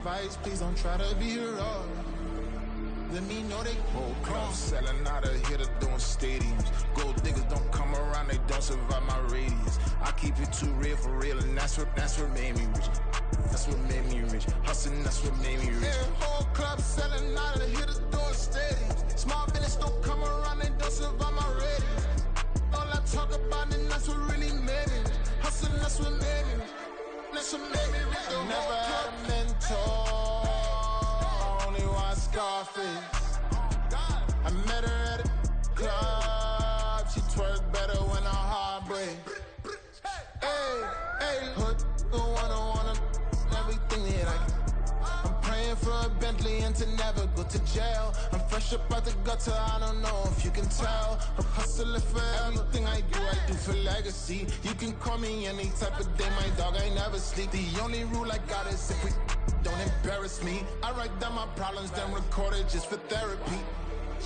Advice, please don't try to be raw. Let me know they whole club selling out of here to doing stadiums. Gold diggers don't come around, they don't survive my radius. I keep it too real for real, and that's what made me rich. That's what made me rich. Hustling, that's what made me rich. Yeah, whole club selling out of here to doing stadiums. Small business don't come around, they don't survive my radius. All I talk about, and that's what really made me rich. Hustling, that's what made me rich. That's what made me rich. The never had a mentor. Only one Scarface. I met her at a club. She twerk better when her heart breaks. Hey, hood, wanna everything that I can. I'm praying for a Bentley and to never go to jail. I'm fresh up out the gutter, I don't know if you can tell. I'm hustling for everything I do for legacy. You can call me any type of day, my dog, I never sleep. The only rule I got is if we don't embarrass me. I write down my problems, then record it just for therapy.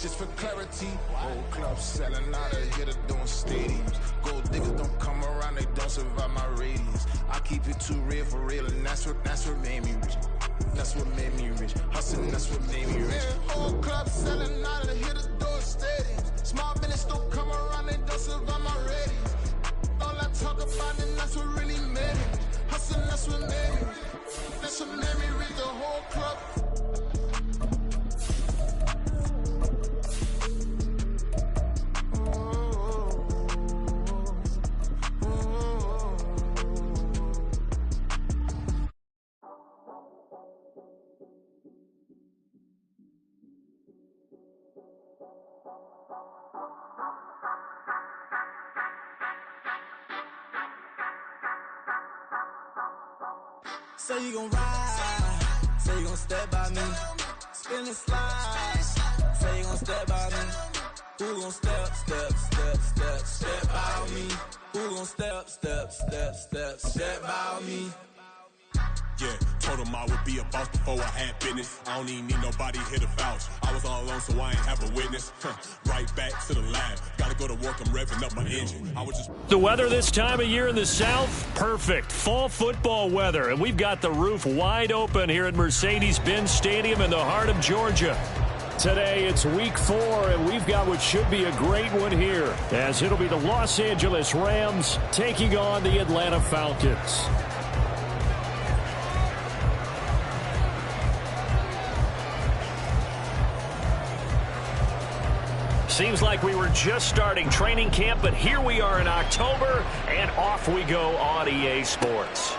Just for clarity. Whole club selling out of here to doing stadiums. Gold diggers don't come around, they don't survive my radius. I keep it too real for real, and that's what made me rich. That's what made me rich. Hustling, that's what made me rich. Yeah, whole club selling out of here to doing stadiums. Small business don't come around, they don't survive my radius. All I talk about, and that's what really made me rich. Hustling, that's what made me rich. That's what made me rich. The whole club. Say you gon' ride, say you gon' step by me, spin and slide, say you gon' step by me, who gon' step by me, who gon' step by me. Yeah, told him I would be a boss before I had business. I don't even need nobody here to vouch. I was all alone, so I ain't have a witness. Right back to the lab. Gotta go to work, I'm revving up my engine. I was just... The weather this time of year in the South, perfect. Fall football weather, and we've got the roof wide open here at Mercedes-Benz Stadium in the heart of Georgia. Today, it's week 4, and we've got what should be a great one here, as it'll be the Los Angeles Rams taking on the Atlanta Falcons. Seems like we were just starting training camp, but here we are in October, and off we go on EA Sports.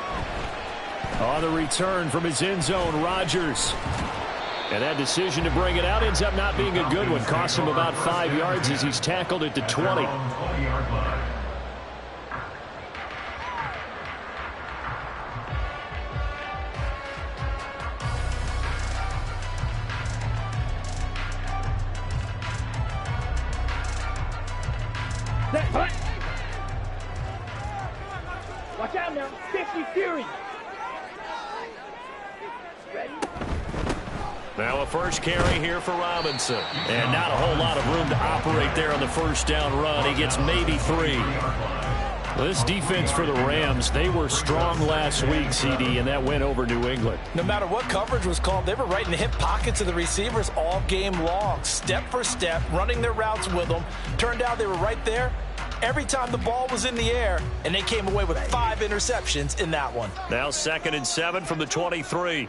On the return from his end zone, Rodgers. And that decision to bring it out ends up not being a good one. Cost him about 5 yards as he's tackled at the 20. Watch out now, 50 Fury. Ready? Now a first carry here for Robinson. And not a whole lot of room to operate there on the first down run. He gets maybe 3. This defense for the Rams, they were strong last week, CD, and that went over New England. No matter what coverage was called, they were right in the hip pockets of the receivers all game long, step for step, running their routes with them. Turned out they were right there every time the ball was in the air, and they came away with 5 interceptions in that one. Now 2nd and 7 from the 23.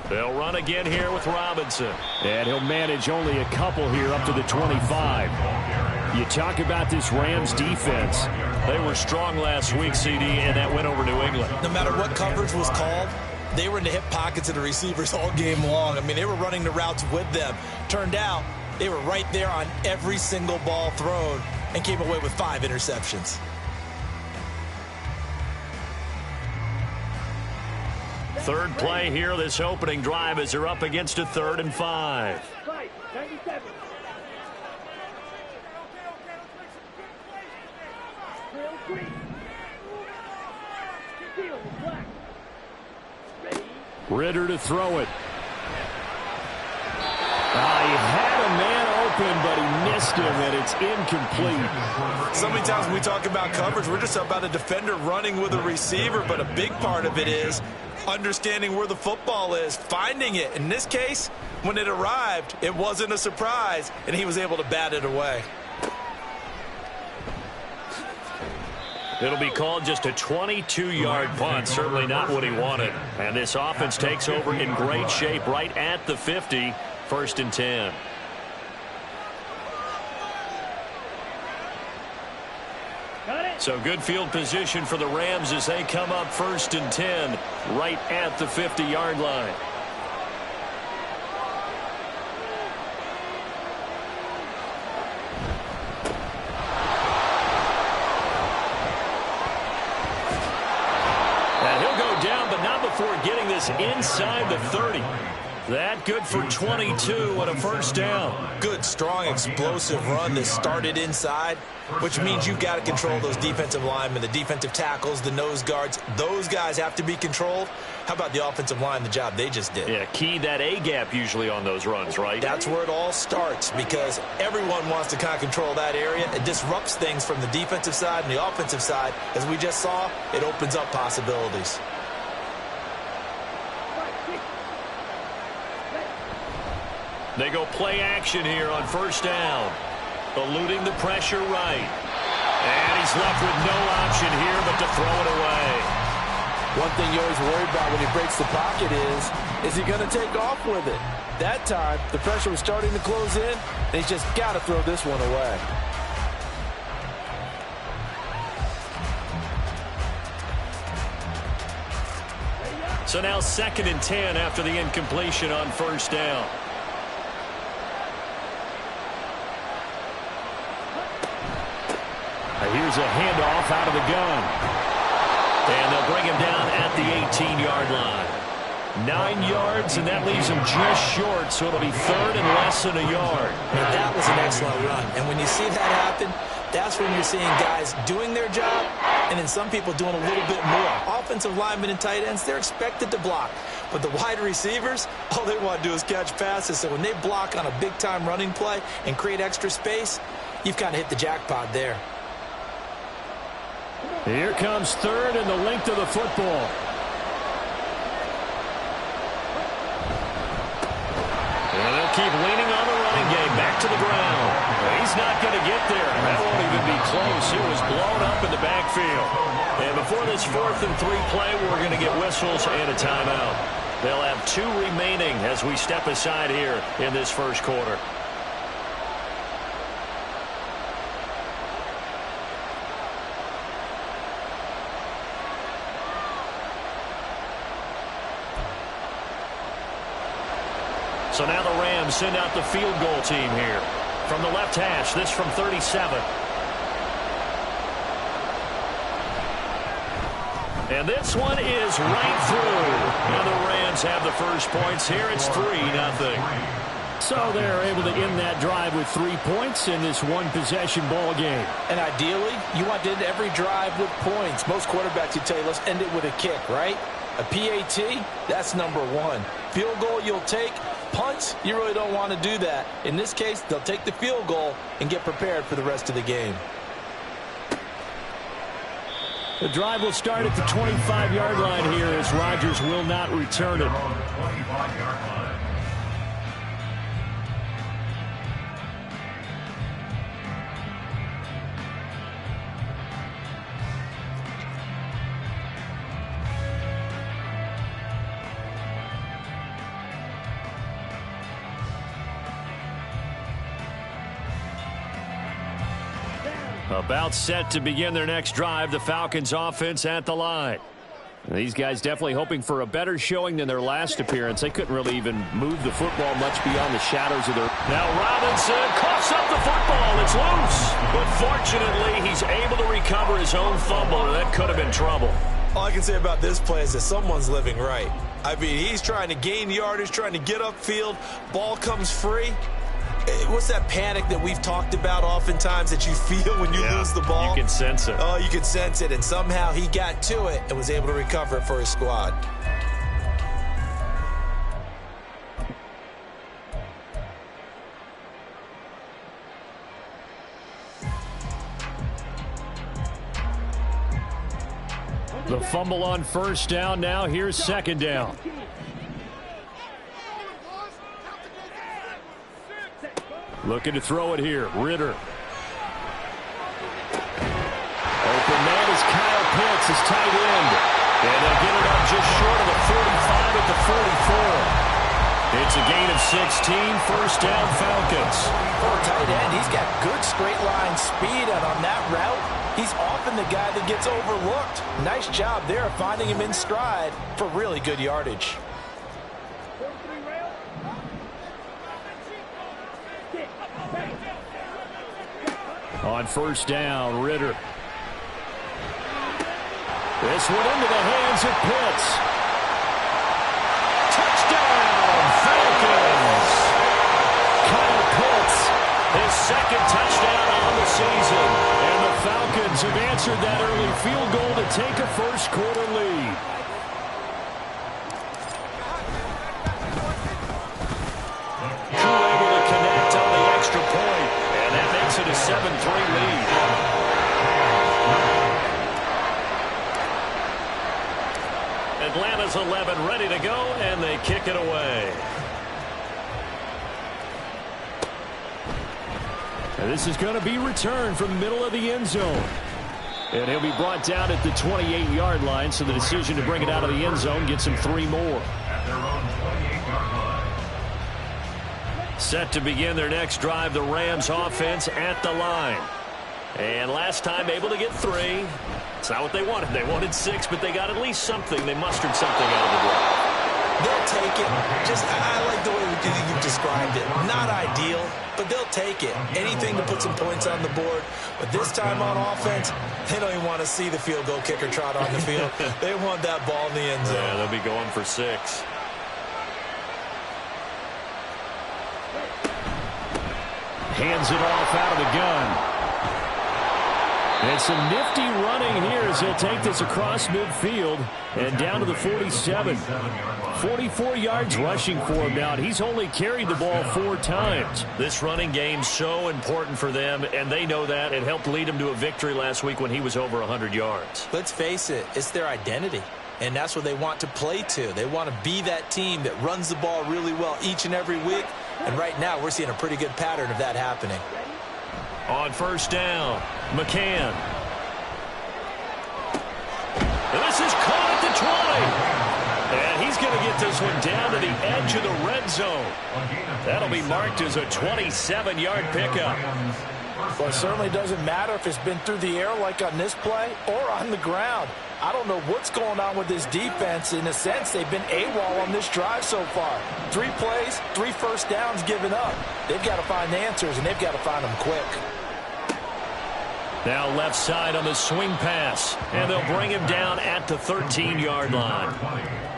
They'll run again here with Robinson. And he'll manage only a couple here up to the 25. You talk about this Rams defense. They were strong last week, CD, and that went over New England. No matter what coverage was called, they were in the hip pockets of the receivers all game long. I mean, they were running the routes with them. Turned out they were right there on every single ball thrown and came away with 5 interceptions. Third play here, this opening drive, as they're up against a 3rd and 5. 97. Ritter to throw it. He had a man open, but he missed him, and it's incomplete. So many times when we talk about coverage, we're just about a defender running with a receiver, but a big part of it is understanding where the football is, finding it. In this case, when it arrived, it wasn't a surprise, and he was able to bat it away. It'll be called just a 22-yard punt, certainly not what he wanted. And this offense takes over in great shape right at the 50, 1st and 10. So good field position for the Rams as they come up 1st and 10 right at the 50-yard line. And he'll go down, but not before getting this inside the 30. That good for 22 and a 1st down. Good, strong, explosive run that started inside, which means you've got to control those defensive linemen, the defensive tackles, the nose guards. Those guys have to be controlled. How about the offensive line, the job they just did? Yeah, key that A-gap usually on those runs, right? That's where it all starts because everyone wants to kind of control that area. It disrupts things from the defensive side and the offensive side. As we just saw, it opens up possibilities. They go play action here on 1st down. Eluding the pressure right. And he's left with no option here but to throw it away. One thing you always worry about when he breaks the pocket is he going to take off with it? That time, the pressure was starting to close in, and he's just got to throw this one away. So now 2nd and 10 after the incompletion on 1st down. Here's a handoff out of the gun. And they'll bring him down at the 18-yard line. 9 yards, and that leaves him just short, so it'll be 3rd and less than a yard. And that was an excellent run. And when you see that happen, that's when you're seeing guys doing their job and then some people doing a little bit more. Offensive linemen and tight ends, they're expected to block. But the wide receivers, all they want to do is catch passes. So when they block on a big-time running play and create extra space, you've kind of hit the jackpot there. Here comes 3rd and the length of the football. And they'll keep leaning on the running game. Back to the ground. He's not going to get there. That won't even be close. It was blown up in the backfield. And before this 4th and 3 play, we're going to get whistles and a timeout. They'll have 2 remaining as we step aside here in this 1st quarter. So now the Rams send out the field goal team here. From the left hash, this from 37. And this one is right through. And the Rams have the first points here. It's 3-0. So they're able to end that drive with 3 points in this one-possession ball game. And ideally, you want to end every drive with points. Most quarterbacks, you tell you, let's end it with a kick, right? A PAT, that's number 1. Field goal you'll take. Punts, you really don't want to do that. In this case, they'll take the field goal and get prepared for the rest of the game. The drive will start at the 25-yard line here as Rodgers will not return it. About set to begin their next drive, the Falcons offense at the line. These guys definitely hoping for a better showing than their last appearance. They couldn't really even move the football much beyond the shadows of their... Now Robinson coughs up the football. It's loose. But fortunately, he's able to recover his own fumble, and that could have been trouble. All I can say about this play is that someone's living right. I mean, he's trying to gain yardage, trying to get upfield. Ball comes free. What's that panic that we've talked about oftentimes that you feel when you lose the ball? You can sense it. Oh, you can sense it, and somehow he got to it and was able to recover it for his squad. The fumble on first down. Now here's second down. Looking to throw it here. Ritter. Open man is Kyle Pitts, his tight end. And they'll get it up just short of the 45 at the 44. It's a gain of 16, first down Falcons. For a tight end, he's got good straight line speed, and on that route, he's often the guy that gets overlooked. Nice job there of finding him in stride for really good yardage. On first down, Ritter. This one into the hands of Pitts. Touchdown, Falcons! Kyle Pitts, his second touchdown on the season. And the Falcons have answered that early field goal to take a first quarter lead. Crew able to connect on the extra point, and that makes it a 7-3 lead. Atlanta's 11 ready to go, and they kick it away. And this is going to be returned from the middle of the end zone. And he'll be brought down at the 28-yard line, so the decision to bring it out of the end zone gets him 3 more. Set to begin their next drive, the Rams offense at the line. And last time able to get 3. It's not what they wanted. They wanted 6, but they got at least something. They mustered something out of the drive. They'll take it. I like the way you described it. Not ideal, but they'll take it. Anything to put some points on the board. But this time on offense, they don't even want to see the field goal kicker trot on the field. They want that ball in the end zone. Yeah, they'll be going for 6. Hands it off out of the gun. And some nifty running here as he'll take this across midfield and down to the 47. 44 yards rushing for him now. He's only carried the ball 4 times. This running game's so important for them, and they know that. It helped lead him to a victory last week when he was over 100 yards. Let's face it, it's their identity. And that's what they want to play to. They want to be that team that runs the ball really well each and every week. And right now, we're seeing a pretty good pattern of that happening. On first down, McCann. And this is caught at the 20. And he's going to get this one down to the edge of the red zone. That'll be marked as a 27-yard pickup. Well, it certainly doesn't matter if it's been through the air like on this play or on the ground. I don't know what's going on with this defense. In a sense, they've been AWOL on this drive so far. 3 plays, 3 first downs given up. They've got to find answers, and they've got to find them quick. Now left side on the swing pass, and they'll bring him down at the 13-yard line.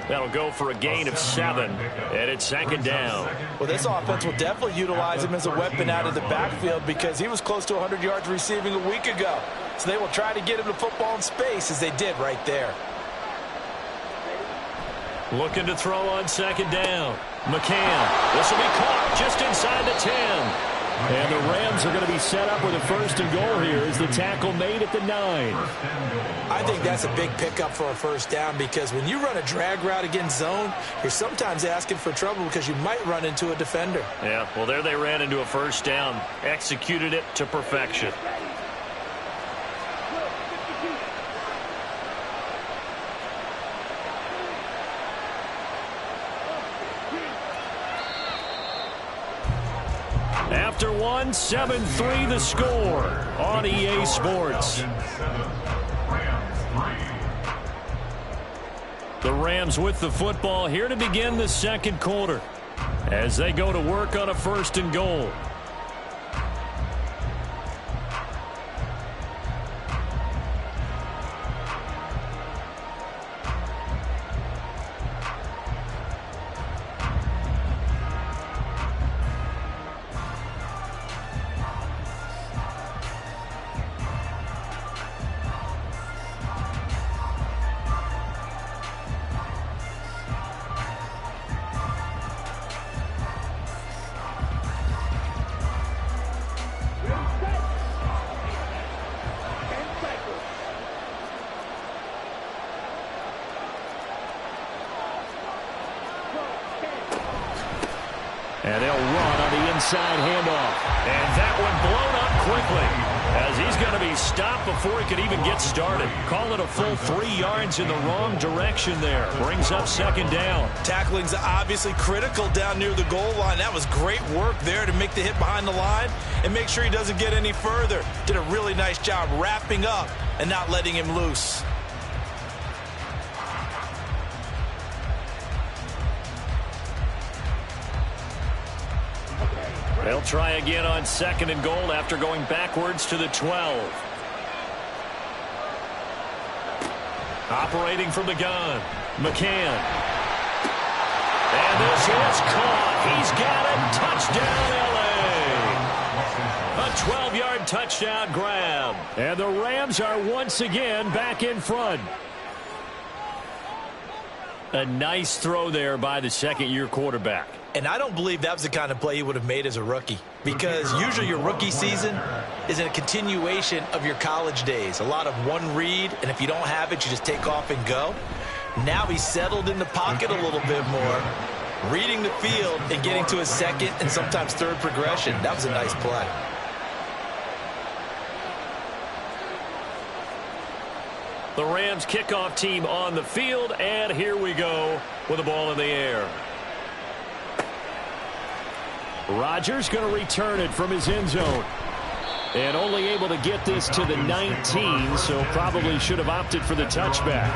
That'll go for a gain of 7, and it's second down. Well, this offense will definitely utilize him as a weapon out of the backfield because he was close to 100 yards receiving a week ago. So they will try to get him the football in space as they did right there. Looking to throw on second down. McCann. This will be caught just inside the 10. And the Rams are going to be set up with a first and goal here as the tackle made at the 9. I think that's a big pickup for a first down because when you run a drag route against zone, you're sometimes asking for trouble because you might run into a defender. Yeah, well, there they ran into a first down. Executed it to perfection. After 1, 7-3 the score on EA Sports. The Rams with the football here to begin the second quarter as they go to work on a first and goal. And they'll run on the inside handoff. And that one blown up quickly, as he's going to be stopped before he could even get started. Call it a full 3 yards in the wrong direction there. Brings up second down. Tackling's obviously critical down near the goal line. That was great work there to make the hit behind the line and make sure he doesn't get any further. Did a really nice job wrapping up and not letting him loose. They'll try again on second and goal after going backwards to the 12. Operating from the gun, McCann. And this is caught. He's got it. Touchdown, L.A. A 12-yard touchdown grab. And the Rams are once again back in front. A nice throw there by the second-year quarterback. And I don't believe that was the kind of play he would have made as a rookie, because usually your rookie season is a continuation of your college days. A lot of one read, and if you don't have it, you just take off and go. Now he's settled in the pocket a little bit more, reading the field and getting to his second and sometimes third progression. That was a nice play. The Rams kickoff team on the field, and here we go with the ball in the air. Rodgers going to return it from his end zone. And only able to get this to the 19, so probably should have opted for the touchback.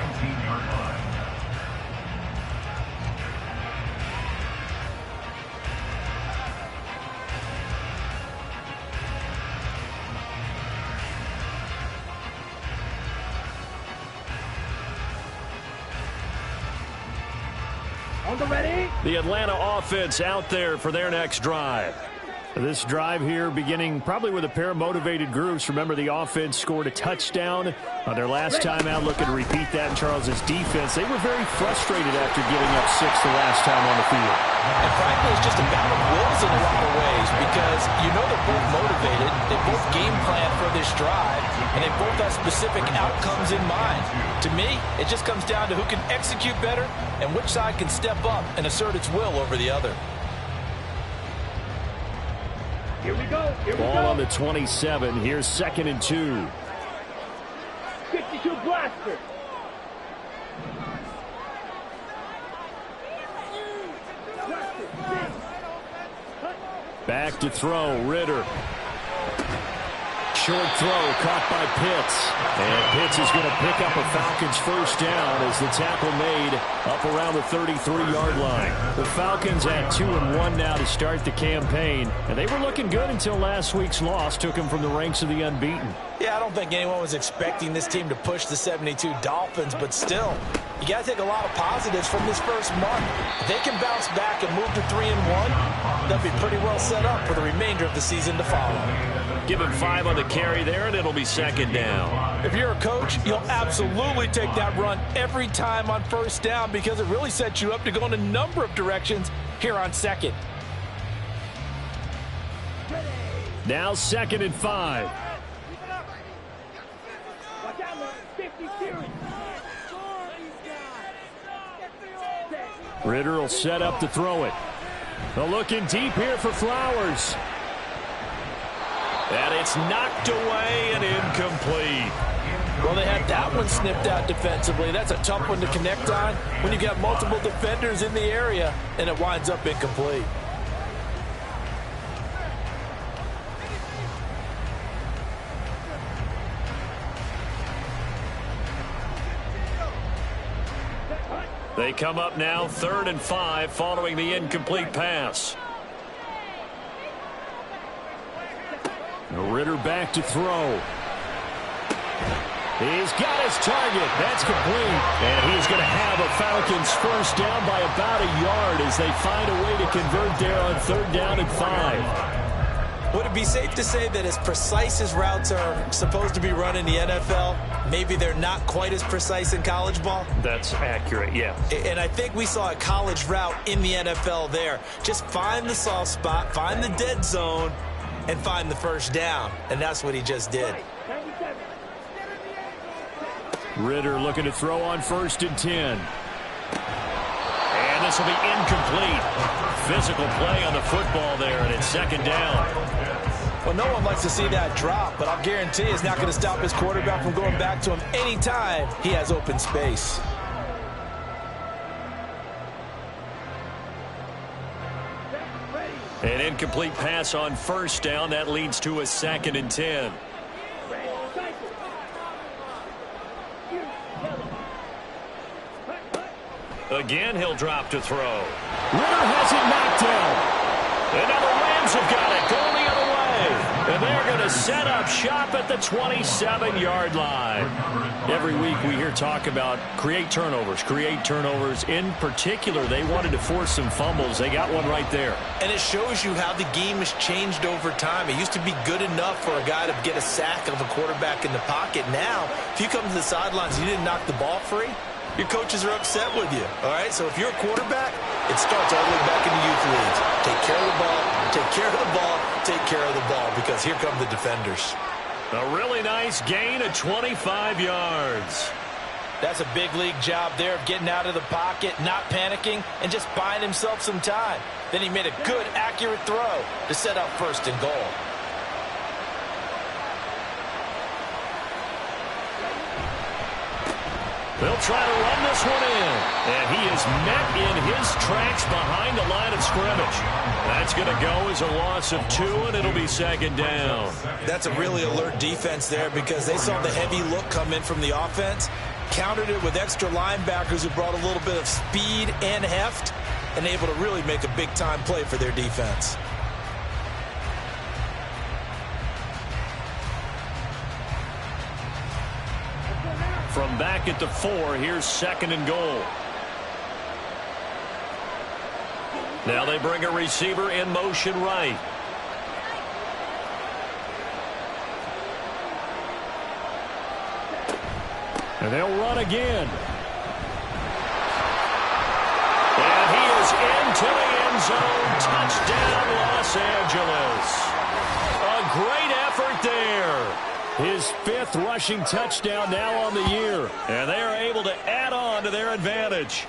The Atlanta offense out there for their next drive. This drive here beginning probably with a pair of motivated groups. Remember, the offense scored a touchdown on their last time out. Looking to repeat that in Charles's defense. They were very frustrated after giving up 6 the last time on the field. And frankly, it's just a battle of wills in a lot of ways, because you know they're both motivated. They both game plan for this drive, and they both have specific outcomes in mind. To me, it just comes down to who can execute better and which side can step up and assert its will over the other. Here we go. Ball on the 27. Here's 2nd and 2. 52 blaster. Back to throw, Ritter. Short throw caught by Pitts. And Pitts is going to pick up a Falcons first down as the tackle made up around the 33-yard line. The Falcons at 2-1 now to start the campaign. And they were looking good until last week's loss took them from the ranks of the unbeaten. Yeah, I don't think anyone was expecting this team to push the 72 Dolphins, but still, you got to take a lot of positives from this first month. If they can bounce back and move to 3-1, they'll be pretty well set up for the remainder of the season to follow. Give him 5 on the carry there, and it'll be 2nd down. If you're a coach, you'll absolutely take that run every time on first down, because it really sets you up to go in a number of directions here on 2nd. Now 2nd and 5. Watch out, man. 50 series. Ritter will set up to throw it. They're looking deep here for Flowers. And it's knocked away and incomplete. Well, they had that one snipped out defensively. That's a tough one to connect on when you got multiple defenders in the area, and it winds up incomplete. They come up now 3rd and 5 following the incomplete pass. Ritter back to throw. He's got his target. That's complete. And he's going to have a Falcons first down by about a yard as they find a way to convert there on 3rd down and 5. Would it be safe to say that as precise as routes are supposed to be run in the NFL, maybe they're not quite as precise in college ball? That's accurate, yeah. And I think we saw a college route in the NFL there. Just find the soft spot, find the dead zone, and find the first down. And that's what he just did. Ritter looking to throw on 1st and 10. And the pass will be incomplete. Physical play on the football there, and it's second down. Well, no one likes to see that drop, but I'll guarantee it's not going to stop his quarterback from going back to him anytime he has open space. An incomplete pass on first down. That leads to a 2nd and 10. Again, he'll drop to throw. Ritter has it knocked down. And now the Rams have got it going the other way. And they're going to set up shop at the 27-yard line. Every week we hear talk about create turnovers. In particular, they wanted to force some fumbles. They got one right there. And it shows you how the game has changed over time. It used to be good enough for a guy to get a sack of a quarterback in the pocket. Now, if you come to the sidelines and you didn't knock the ball free, your coaches are upset with you. All right, so if you're a quarterback, it starts all the way back in the youth leagues. Take care of the ball, take care of the ball, take care of the ball, because here come the defenders. A really nice gain of 25 yards. That's a big league job there of getting out of the pocket, not panicking, and just buying himself some time. Then he made a good, accurate throw to set up 1st and goal. They'll try to run this one in. And he is met in his tracks behind the line of scrimmage. That's going to go as a loss of 2, and it'll be 2nd down. That's a really alert defense there because they saw the heavy look come in from the offense, countered it with extra linebackers who brought a little bit of speed and heft, and able to really make a big-time play for their defense. From back at the 4, here's 2nd and goal. Now they bring a receiver in motion right. And they'll run again. And he is into the end zone. Touchdown, Los Angeles. A great effort there. His 5th rushing touchdown now on the year. And they are able to add on to their advantage.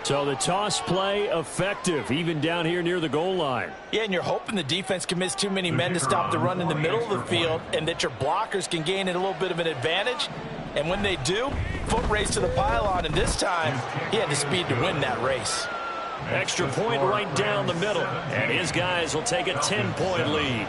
So the toss play effective, even down here near the goal line. Yeah, and you're hoping the defense can miss too many men to stop the run in the middle of the field and that your blockers can gain a little bit of an advantage. And when they do, foot race to the pylon. And this time, he had the speed to win that race. Extra point right down the middle. And his guys will take a 10-point lead.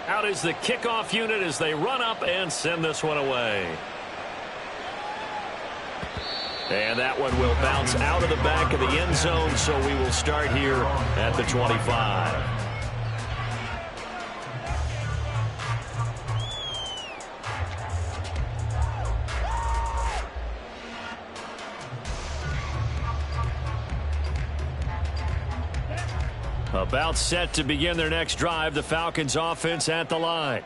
Out is the kickoff unit as they run up and send this one away. And that one will bounce out of the back of the end zone, so we will start here at the 25. About set to begin their next drive, the Falcons offense at the line.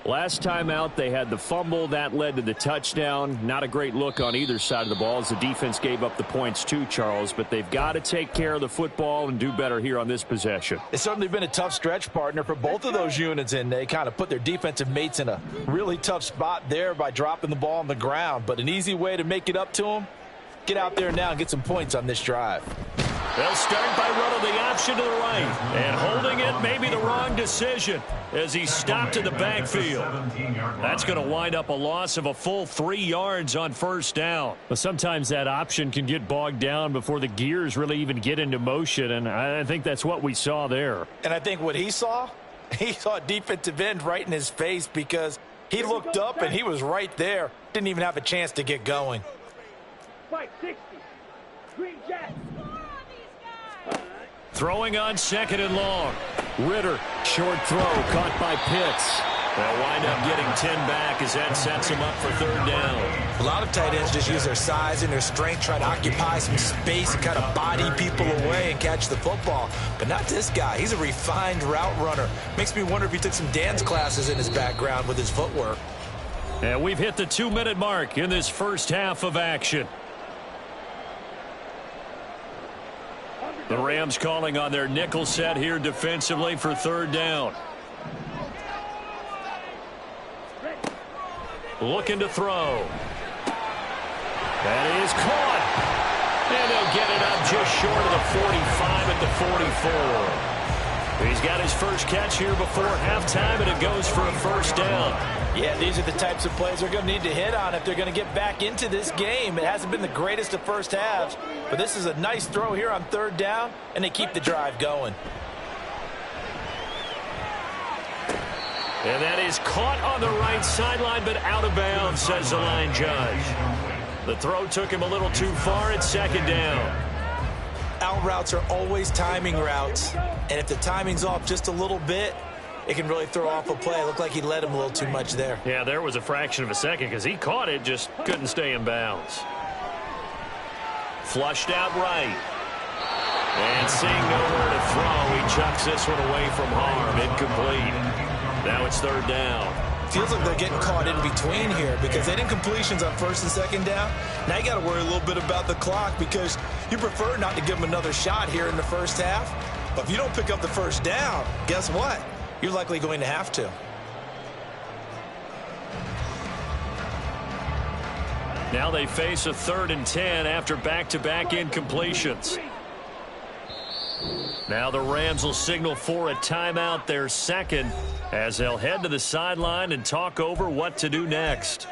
Last time out, they had the fumble. That led to the touchdown. Not a great look on either side of the ball as the defense gave up the points too, Charles. But they've got to take care of the football and do better here on this possession. It's certainly been a tough stretch, partner, for both of those units, and they kind of put their defensive mates in a really tough spot there by dropping the ball on the ground. But an easy way to make it up to them, get out there now and get some points on this drive. They'll start by running the option to the right. And holding it may be the wrong decision as he stopped in the backfield. That's going to wind up a loss of a full 3 yards on 1st down. But sometimes that option can get bogged down before the gears really even get into motion, and I think that's what we saw there. And I think what he saw a defensive end right in his face because he looked up and he was right there. Didn't even have a chance to get going. Fight 60. Green Jack. Throwing on 2nd and long. Ritter, short throw, caught by Pitts. They'll wind up getting 10 back as that sets them up for 3rd down. A lot of tight ends just use their size and their strength, try to occupy some space and kind of body people away and catch the football. But not this guy. He's a refined route runner. Makes me wonder if he took some dance classes in his background with his footwork. And we've hit the 2-minute mark in this first half of action. The Rams calling on their nickel set here defensively for third down. Looking to throw. That is caught. And they'll get it up just short of the 45 at the 44. He's got his first catch here before halftime, and it goes for a first down. Yeah, these are the types of plays they're going to need to hit on if they're going to get back into this game. It hasn't been the greatest of first halves, but this is a nice throw here on third down, and they keep the drive going. And that is caught on the right sideline, but out of bounds, says the line judge. The throw took him a little too far at second down. Out routes are always timing routes, and if the timing's off just a little bit, it can really throw off a play. It looked like he led him a little too much there. Yeah, there was a fraction of a second because he caught it, just couldn't stay in bounds. Flushed out right. And seeing nowhere to throw, he chucks this one away from harm. Incomplete. Now it's third down. Feels like they're getting caught in between here because they didn't completions on first and second down. Now you got to worry a little bit about the clock because you prefer not to give them another shot here in the first half. But if you don't pick up the first down, guess what? You're likely going to have to. Now they face a 3rd and 10 after back-to-back incompletions. Now the Rams will signal for a timeout, their second, as they'll head to the sideline and talk over what to do next.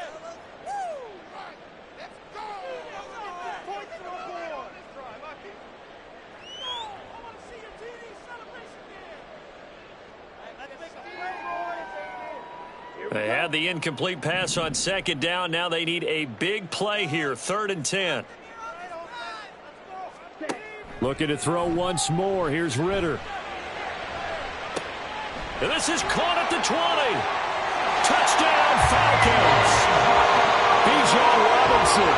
They had the incomplete pass on second down. Now they need a big play here, 3rd and 10. Looking to throw once more. Here's Ritter. And this is caught at the 20. Touchdown, Falcons. Bijan Robinson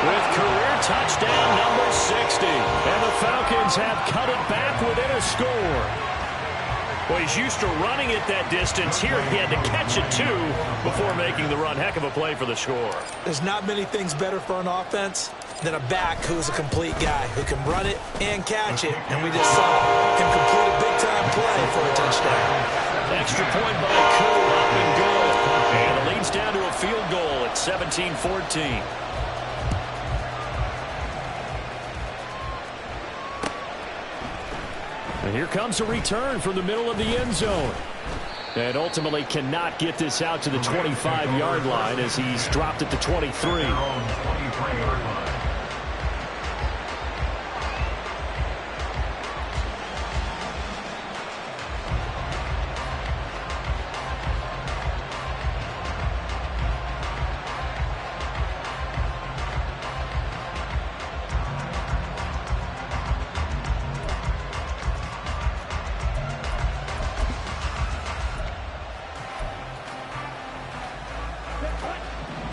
with career touchdown number 60. And the Falcons have cut it back within a score. Well, he's used to running it that distance. Here he had to catch it, too, before making the run. Heck of a play for the score. There's not many things better for an offense than a back who's a complete guy who can run it and catch it. And we just saw him complete a big-time play for a touchdown. Extra point by Koo, up and good. And it leads down to a field goal at 17-14. And here comes a return from the middle of the end zone. And ultimately cannot get this out to the 25-yard line as he's dropped at the 23.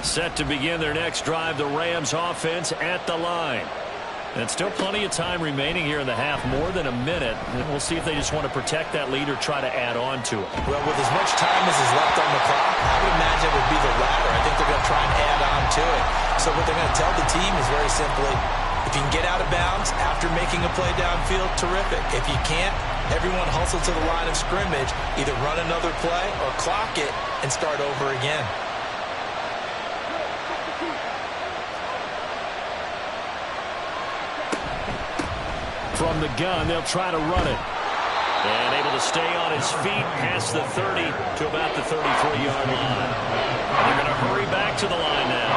Set to begin their next drive, the Rams offense at the line. And still plenty of time remaining here in the half, more than a minute. And we'll see if they just want to protect that lead or try to add on to it. Well, with as much time as is left on the clock, I would imagine it would be the latter. I think they're going to try and add on to it. So what they're going to tell the team is very simply, if you can get out of bounds after making a play downfield, terrific. If you can't, everyone hustle to the line of scrimmage, either run another play or clock it and start over again. From the gun, they'll try to run it. And able to stay on his feet past the 30 to about the 33-yard line. And they're going to hurry back to the line now.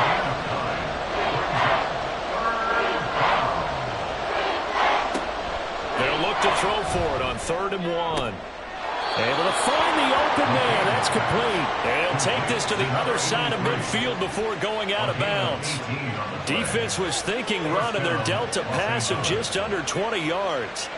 They'll look to throw for it on 3rd and 1. Able to find the open man. That's complete. And he'll take this to the other side of midfield before going out of bounds. Defense was thinking run, and they're dealt a pass of just under 20 yards.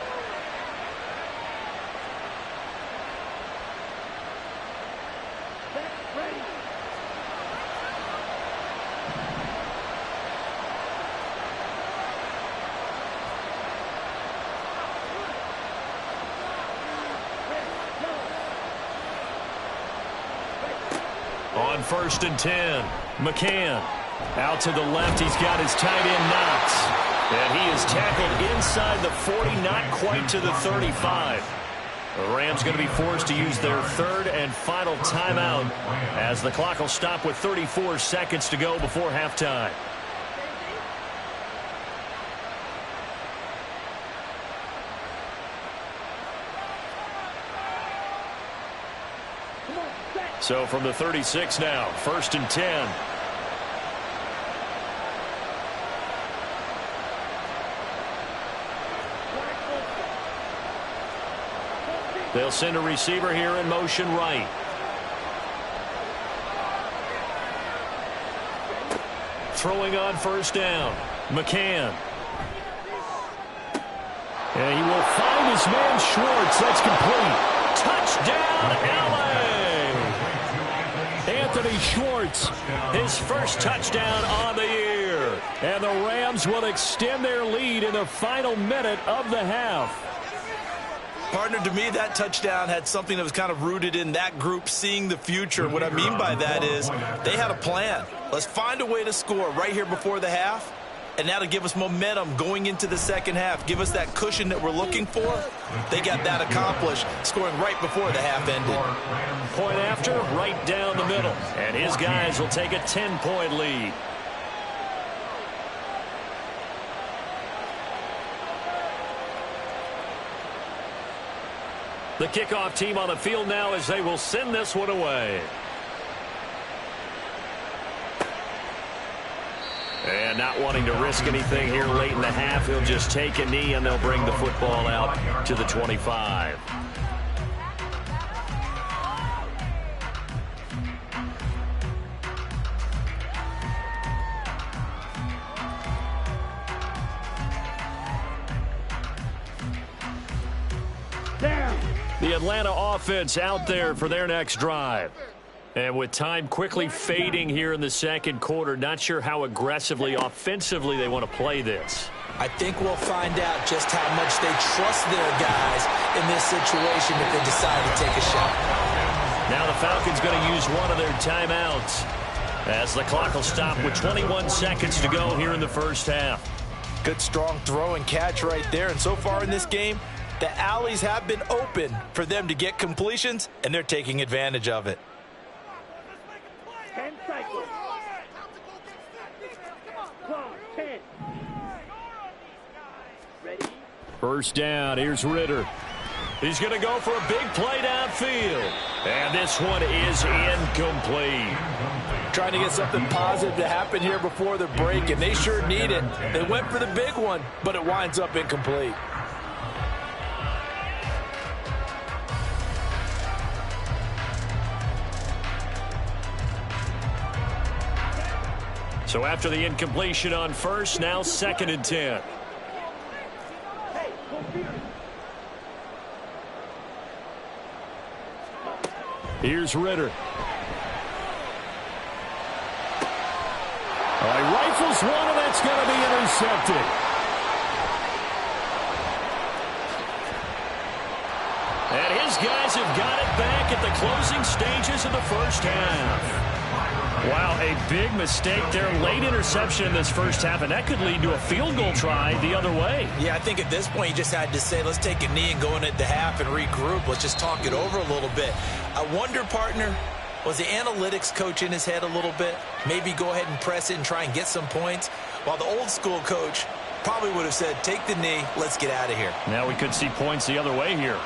On 1st and 10, McCann out to the left. He's got his tight end Knox. And he is tackled inside the 40, not quite to the 35. The Rams going to be forced to use their third and final timeout as the clock will stop with 34 seconds to go before halftime. So from the 36 now, 1st and 10. They'll send a receiver here in motion right. Throwing on 1st down, McCann. And he will find his man Schwartz. That's complete. Touchdown, LA! Anthony Schwartz, his first touchdown on the year. And the Rams will extend their lead in the final minute of the half. Partner, to me, that touchdown had something that was kind of rooted in that group seeing the future. What I mean by that is they had a plan. Let's find a way to score right here before the half, and that'll give us momentum going into the second half. Give us that cushion that we're looking for. They got that accomplished, scoring right before the half ended. Point after, right down the middle. And his guys will take a 10-point lead. The kickoff team on the field now as they will send this one away. And not wanting to risk anything here late in the half, he'll just take a knee and they'll bring the football out to the 25. The Atlanta offense out there for their next drive. And with time quickly fading here in the second quarter, not sure how aggressively, offensively they want to play this. I think we'll find out just how much they trust their guys in this situation if they decide to take a shot. Now the Falcons going to use one of their timeouts as the clock will stop with 21 seconds to go here in the first half. Good strong throw and catch right there. And so far in this game, the alleys have been open for them to get completions, and they're taking advantage of it. 10 cycles. 10. Ready? First down, here's Ritter. He's going to go for a big play downfield. And this one is incomplete. Trying to get something positive to happen here before the break, and they sure need it. They went for the big one, but it winds up incomplete. So after the incompletion on first, now 2nd and 10. Here's Ritter. He rifles one, and that's going to be intercepted. And his guys have got it back at the closing stages of the first half. Wow, a big mistake there. Late interception in this first half, and that could lead to a field goal try the other way. Yeah, I think at this point you just had to say, let's take a knee and go into the half and regroup. Let's just talk it over a little bit. I wonder, partner, was the analytics coach in his head a little bit? Maybe go ahead and press it and try and get some points? While the old school coach probably would have said, take the knee, let's get out of here. Now we could see points the other way here.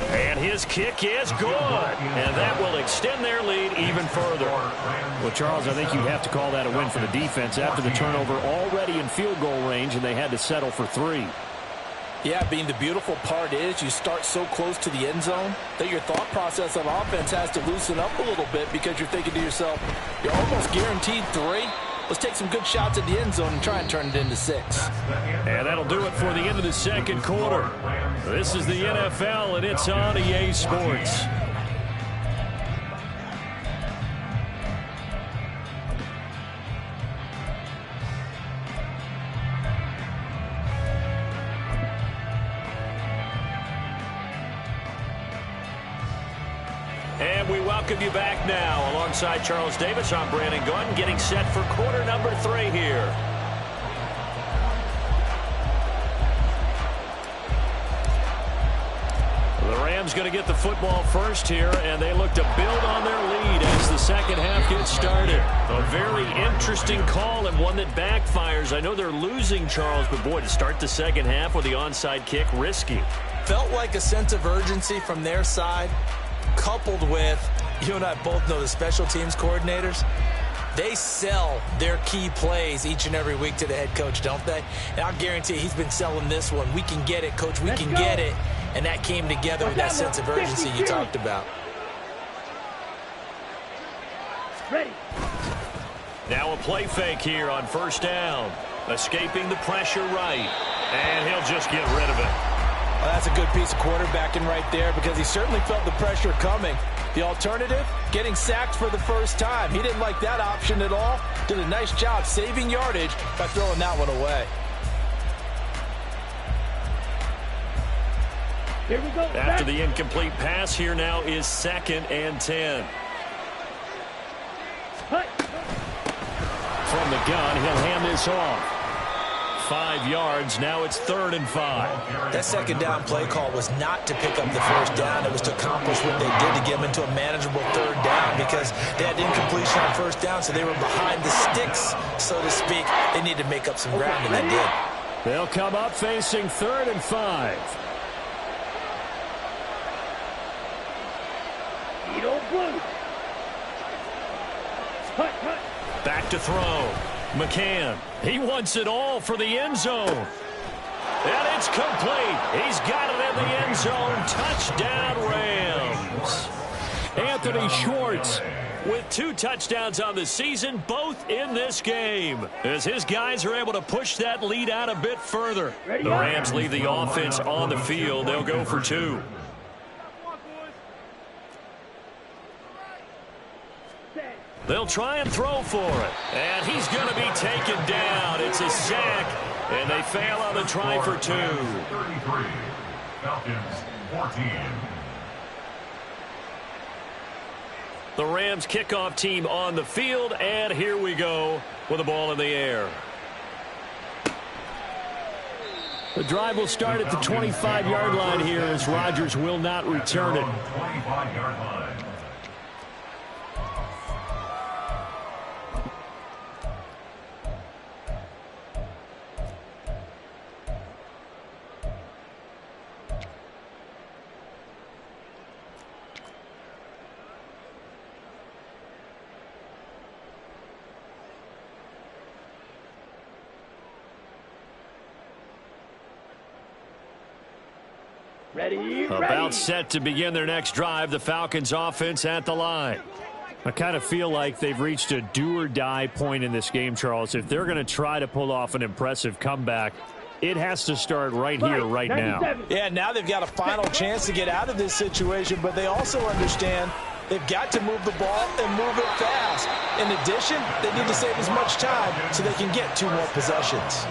And his kick is good. And that will extend their lead even further. Well, Charles, I think you have to call that a win for the defense after the turnover already in field goal range, and they had to settle for 3. Yeah, Bean, the beautiful part is you start so close to the end zone that your thought process on offense has to loosen up a little bit because you're thinking to yourself, you're almost guaranteed 3. Let's take some good shots at the end zone and try and turn it into 6. And that'll do it for the end of the second quarter. This is the NFL, and it's on EA Sports. And And we welcome you back now. Alongside Charles Davis, I'm Brandon Gunn, getting set for quarter number 3 here. The Rams going to get the football first here, and they look to build on their lead as the second half gets started. A very interesting call and one that backfires. I know they're losing, Charles, but boy, to start the second half with the onside kick, risky. Felt like a sense of urgency from their side, coupled with, you and I both know the special teams coordinators, they sell their key plays each and every week to the head coach, don't they? And I'll guarantee he's been selling this one. We can get it, coach. We can get it. And that came together with that sense of urgency you talked about. Ready. Now a play fake here on first down. Escaping the pressure right. And he'll just get rid of it. Well, that's a good piece of quarterbacking right there because he certainly felt the pressure coming. The alternative, getting sacked for the first time. He didn't like that option at all. Did a nice job saving yardage by throwing that one away. Here we go. After the incomplete pass, here now is 2nd and 10. From the gun, he'll hand this off. 5 yards. Now it's 3rd and 5. That second down play call was not to pick up the first down. It was to accomplish what they did to get them into a manageable 3rd down because they had incompletion on first down, so they were behind the sticks, so to speak. They needed to make up some ground, and they did. They'll come up facing 3rd and 5. You don't blue. Back to throw. McCann. He wants it all for the end zone. And it's complete. He's got it in the end zone. Touchdown, Rams. Anthony Schwartz with 2 touchdowns on the season, both in this game. As his guys are able to push that lead out a bit further. The Rams leave the offense on the field. They'll go for 2. They'll try and throw for it. And he's going to be taken down. It's a sack. And they fail on the try for 2. 33. Falcons 14. The Rams kickoff team on the field. And here we go with the ball in the air. The drive will start at the 25-yard line here as Rodgers will not return it. 25-yard line. About set to begin their next drive, the Falcons offense at the line. I kind of feel like they've reached a do-or-die point in this game, Charles. If they're going to try to pull off an impressive comeback, it has to start right here, right now. Yeah, now they've got a final chance to get out of this situation, but they also understand they've got to move the ball and move it fast. In addition, they need to save as much time so they can get 2 more possessions.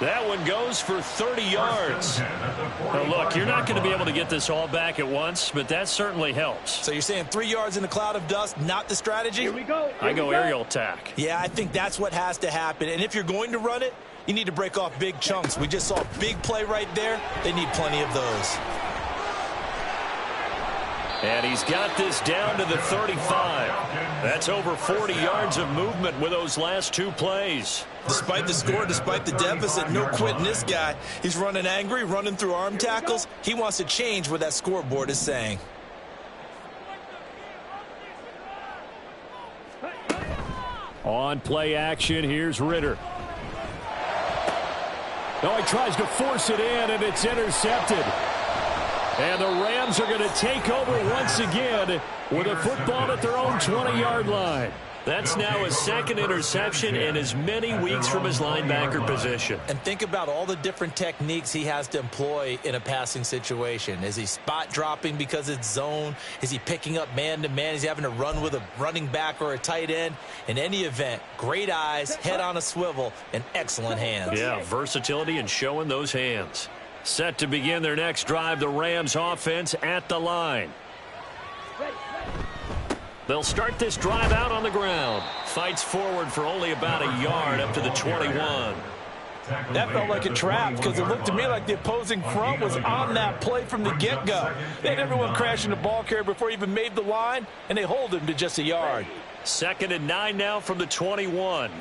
That one goes for 30 yards. Now, look, you're not going to be able to get this all back at once, but that certainly helps. So you're saying 3 yards in a cloud of dust, not the strategy? Here we go. I go aerial attack. Yeah, I think that's what has to happen. And if you're going to run it, you need to break off big chunks. We just saw a big play right there. They need plenty of those. And he's got this down to the 35. That's over 40 yards of movement with those last 2 plays. Despite the score, despite the deficit, no quitting this guy. He's running angry, running through arm tackles. He wants to change what that scoreboard is saying. On play action, here's Ritter. Oh, he tries to force it in, and it's intercepted. And the Rams are going to take over once again with a football at their own 20-yard line. That's now his 2nd interception in as many weeks from his linebacker position. And think about all the different techniques he has to employ in a passing situation. Is he spot dropping because it's zone? Is he picking up man-to-man? Is he having to run with a running back or a tight end? In any event, great eyes, head on a swivel, and excellent hands. Yeah, versatility and showing those hands. Set to begin their next drive, the Rams offense at the line. They'll start this drive out on the ground. Fights forward for only about a yard up to the 21. That felt like a trap because it looked to me like the opposing front was on that play from the get-go. They had everyone crashing the ball carrier before he even made the line, and they hold him to just a yard. 2nd and 9 now from the 21.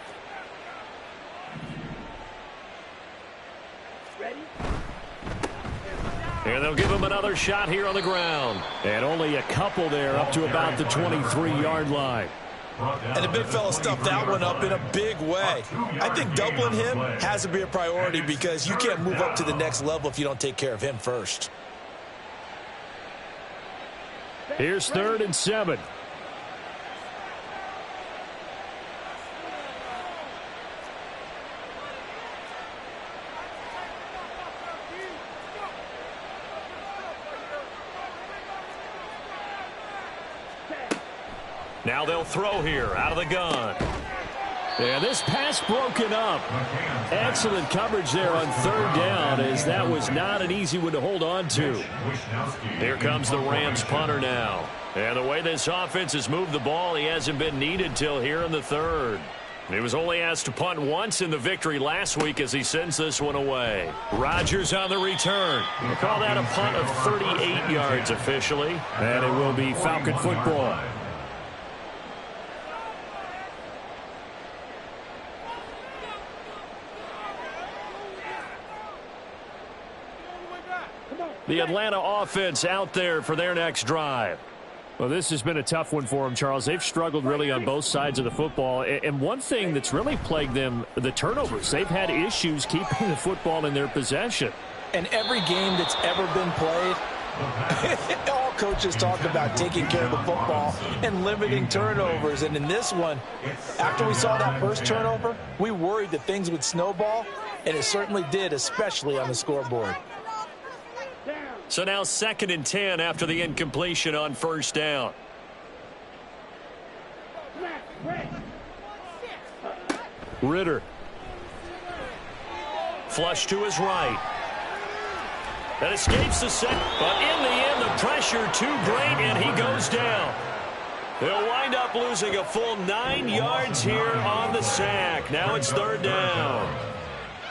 And they'll give him another shot here on the ground. And only a couple there up to about the 23-yard line. And the big fella stuffed that one up in a big way. I think doubling him has to be a priority because you can't move up to the next level if you don't take care of him first. Here's 3rd and 7. Now they'll throw here out of the gun. And this pass broken up. Excellent coverage there on 3rd down, as that was not an easy one to hold on to. Here comes the Rams punter now. And the way this offense has moved the ball, he hasn't been needed till here in the 3rd. He was only asked to punt once in the victory last week as he sends this one away. Rodgers on the return. We'll call that a punt of 38 yards officially. And it will be Falcon football. The Atlanta offense out there for their next drive. Well, this has been a tough one for them, Charles. They've struggled really on both sides of the football. And one thing that's really plagued them, the turnovers. They've had issues keeping the football in their possession. And every game that's ever been played, all coaches talk about taking care of the football and limiting turnovers. And in this one, after we saw that first turnover, we worried that things would snowball, and it certainly did, especially on the scoreboard. So now 2nd and 10 after the incompletion on 1st down. Ritter. Flush to his right. That escapes the set, but in the end, the pressure too great, and he goes down. They'll wind up losing a full 9 yards here on the sack. Now it's 3rd down.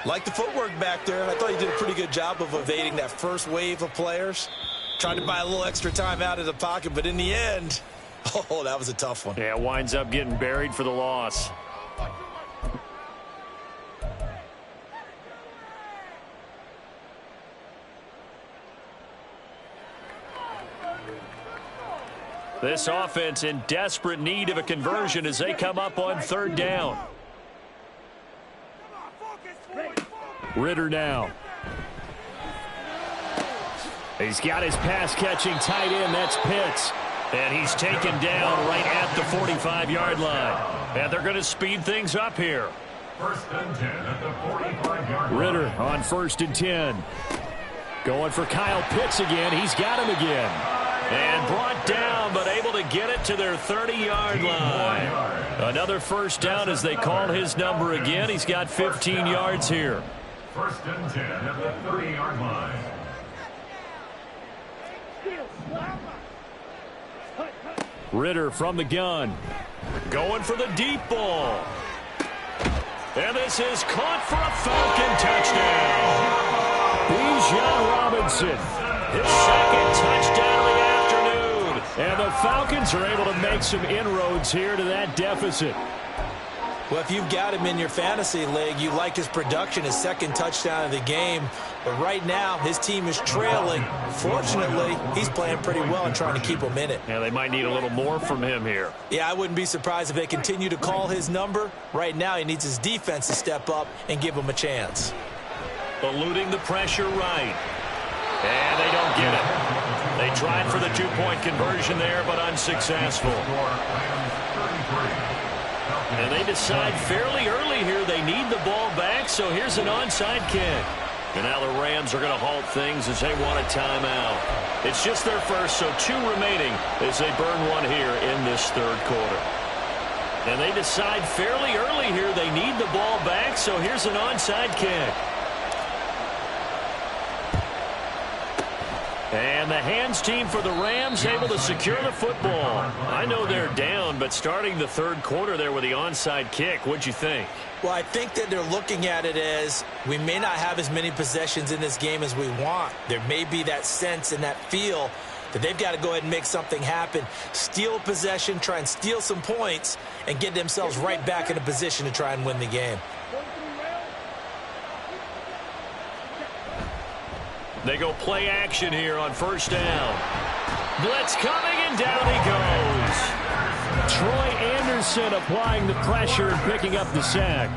Like the footwork back there, I thought he did a pretty good job of evading that first wave of players. Tried to buy a little extra time out of the pocket, but in the end, oh, that was a tough one. Yeah, winds up getting buried for the loss. This offense in desperate need of a conversion as they come up on 3rd down. Ritter now. He's got his pass-catching tight end. That's Pitts. And he's taken down right at the 45-yard line. And they're going to speed things up here. 1st and 10 at the 45-yard line. Ritter on 1st and 10. Going for Kyle Pitts again. He's got him again. And brought down, but able to get it to their 30-yard line. Another 1st down as they call his number again. He's got 15 yards here. 1st and 10 at the 30-yard line. Ritter from the gun. Going for the deep ball. And this is caught for a Falcon touchdown. Bijan Robinson, his 2nd touchdown of the afternoon. And the Falcons are able to make some inroads here to that deficit. Well, if you've got him in your fantasy league, you like his production, his 2nd touchdown of the game. But right now, his team is trailing. Fortunately, he's playing pretty well and trying to keep them in it. Yeah, they might need a little more from him here. Yeah, I wouldn't be surprised if they continue to call his number. Right now, he needs his defense to step up and give him a chance. Eluding the pressure right. And they don't get it. They tried for the 2-point conversion there, but unsuccessful. And they decide fairly early here they need the ball back, so here's an onside kick. And now the Rams are going to halt things as they want a timeout. It's just their first, so 2 remaining as they burn one here in this 3rd quarter. And they decide fairly early here they need the ball back, so here's an onside kick. And the hands team for the Rams able to secure the football. I know they're down, but starting the third quarter there with the onside kick, what'd you think? Well, I think that they're looking at it as we may not have as many possessions in this game as we want. There may be that sense and that feel that they've got to go ahead and make something happen, steal possession, try and steal some points, and get themselves right back in a position to try and win the game. They go play action here on first down. Blitz coming, and down he goes. Troy Anderson applying the pressure and picking up the sack.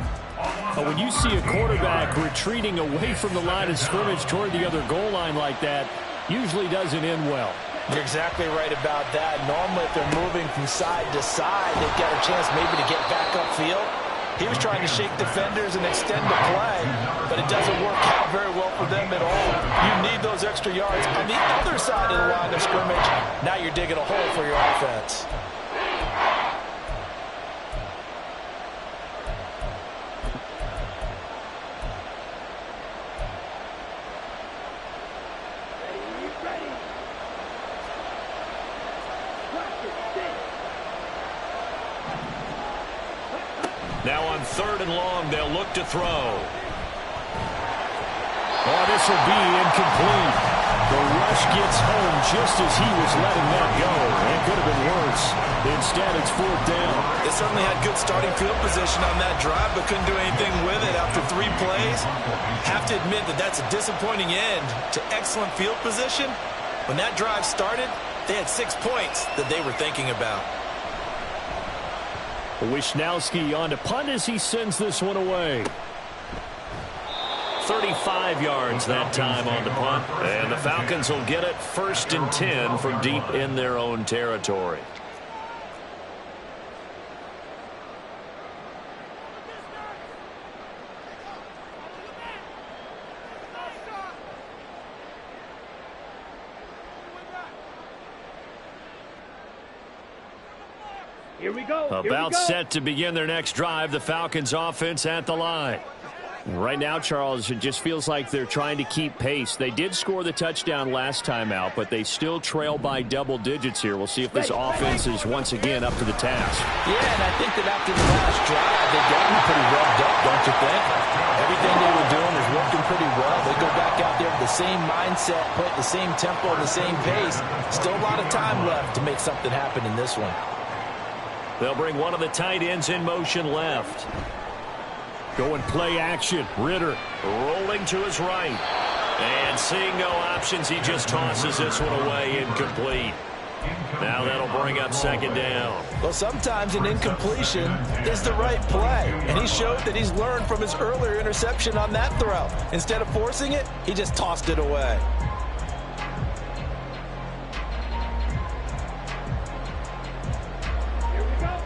When you see a quarterback retreating away from the line of scrimmage toward the other goal line like that, usually doesn't end well. You're exactly right about that. Normally, if they're moving from side to side, they've got a chance maybe to get back upfield. He was trying to shake defenders and extend the play, but it doesn't work out very well for them at all. You need those extra yards on the other side of the line of scrimmage. Now you're digging a hole for your offense. Now on third and long, they'll look to throw. Oh, this will be incomplete. The rush gets home just as he was letting that go. It could have been worse. Instead, it's fourth down. They certainly had good starting field position on that drive, but couldn't do anything with it after 3 plays. Have to admit that that's a disappointing end to excellent field position. When that drive started, they had 6 points that they were thinking about. Wisnowski on to punt as he sends this one away. 35 yards that time on the punt. And the Falcons will get it 1st and 10 from deep in their own territory. Here we go. About set to begin their next drive, the Falcons offense at the line. Right now, Charles, it just feels like they're trying to keep pace. They did score the touchdown last time out, but they still trail by double digits here. We'll see if this offense is once again up to the task. Yeah, and I think that after the last drive, they've gotten pretty revved up, don't you think? Everything they were doing is working pretty well. They go back out there with the same mindset, play at the same tempo, and the same pace. Still a lot of time left to make something happen in this one. They'll bring one of the tight ends in motion left. Going play action. Ritter rolling to his right. And seeing no options, he just tosses this one away, incomplete. Now that'll bring up second down. Well, sometimes an incompletion is the right play. And he showed that he's learned from his earlier interception on that throw. Instead of forcing it, he just tossed it away.